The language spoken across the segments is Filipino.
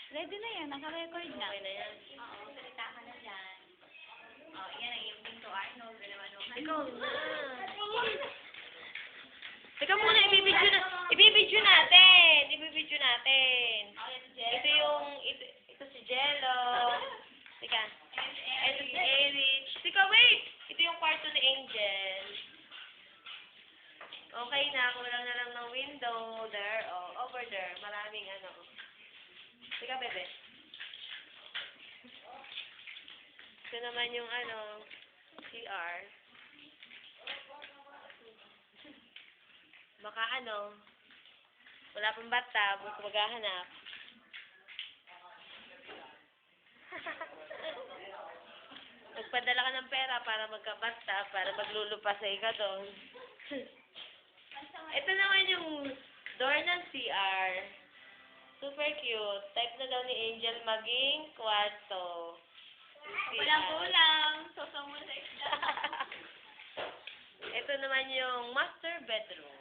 Ready na yan, naka-record na. Okay na yan. Oo, salita ka na dyan. Oh, yan ang iyong Pinto Arnold, Belawanuhan. Ikaw na. Teka muna, ibibidyo natin. Ibibidyo natin. Oh, yan si Jen. Ito si Jello. Teka. Ito si Erich. Teka, wait! Ito yung kwarto ni Angel. Okay na, kulang na lang ng window. There, oh, over there. Maraming ano. Teka, bebe. Ito naman yung ano, CR. Baka ano, wala pang bathtub, gusto maghahanap. Magpadala ka ng pera para magka-bathtub, para maglulupa sa ika doon. Ito naman yung door ng CR. Super cute. Type na daw ni Angel maging kwarto. Walang kulang. Sosa mo sa isda. Ito naman yung master bedroom.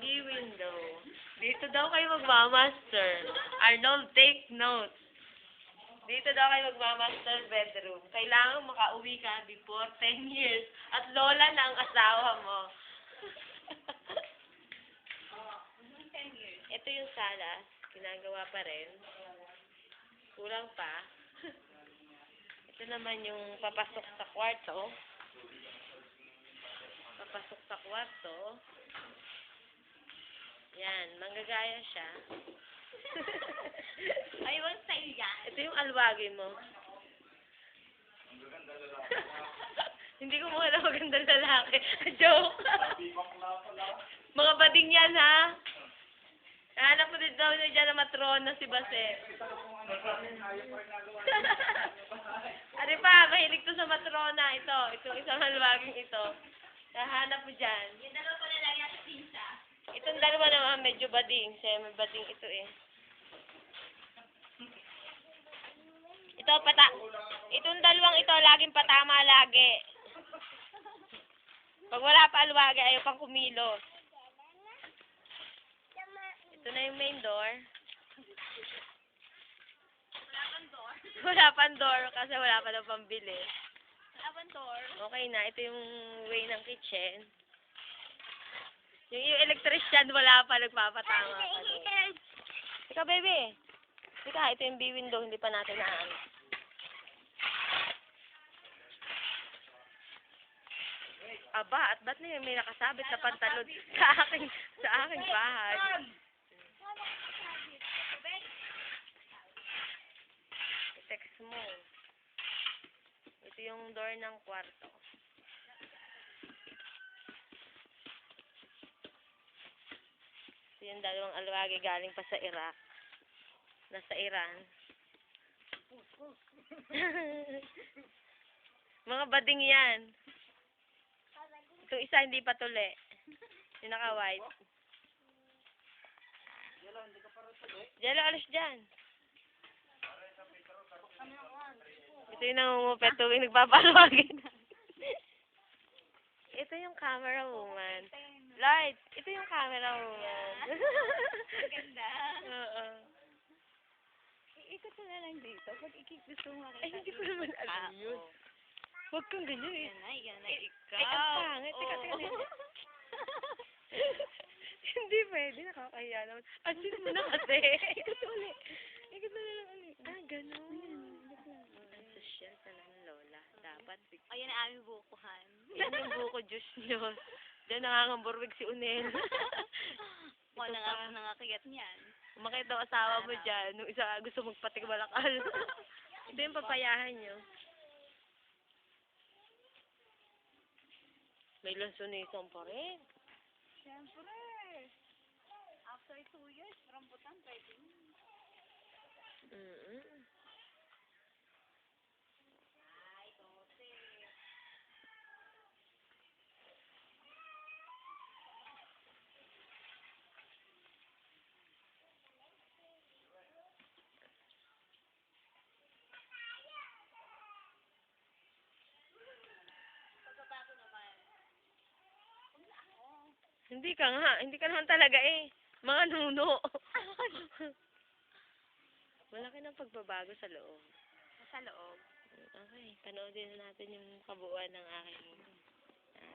Di window. Dito daw kayo magmamaster. Arnold, take notes. Dito daw kayo magmamaster bedroom. Kailangan makauwi ka before 10 years. At lola na ang asawa mo. 10 years. Ito yung salas. Ginagawa pa rin. Kulang pa. Ito naman yung papasok sa kwarto. Papasok sa kwarto. Yan, manggagaya siya. Ay, wag style yan. Ito yung alwagi mo. Hindi ko muna magandang lalaki. Joke. Mga bading yan, ha? Hanap ko din daw niya dyan na matrona si Baset. Ari pa, mahilig to sa matrona. Itong isang halwaging ito. Nahanap mo dyan. Yung dalawa pa na lang yan sa pinsa. Itong dalawa naman medyo bading. May bading ito eh. Itong dalawang ito, laging patama lagi. Pag wala pa alwagi, ayaw pang kumilos. Ito na yung main door. Wala pang door. Wala pang door kasi wala pa daw pambili. Wala pang door. Okay na, ito yung way ng kitchen. Yung electrician, wala pa, nagpapatama pa doon. Teka, baby. Teka, ito yung B-window, hindi pa natin naano. Aba, at ba't na may nakasabit sa pantalon sa aking bahay? I-text mo. Ito yung door ng kwarto. Ito yung dalawang alwagi galing pa sa Iraq. Nasa Iran. Mga bading yan. Itong isa hindi pa tuli. Yung naka-white. Jello, alis dyan. Ito yung nangungupet tuwing nagpapalawagin. Ito yung camera woman. Light, ito yung camera woman. Ganda. Oo. Ikot na lang dito. Pag gusto mo makita. Ay, hindi ko naman alam yun. Huwag kang ganyan eh. Yan na, ikaw. Ay, ang pangit. Teka. Hindi pwede, nakakahiya naman. Asin mo na kasi. Ikot ulit. Ikot na lang ulit. Ganun. Ang sosyal talaga, Lola. Dapat. Ayan ang aming bukuhan. Yan yung buko Diyos Diyos. Diyan nangangamburwig si Unel. Ako na nga nangakiyat niyan. Umakit daw asawa mo dyan. Nung isa gusto magpatik balakal. Ito yung papayahan nyo. May lansunisang pa rin. Siyempre. After 2 years, rambutan, pwede. Hindi ka nga. Hindi ka naman talaga eh. Mga nuno. pagbabago sa loob? Sa loob. Okay, panoodin na natin yung kabuuan ng aking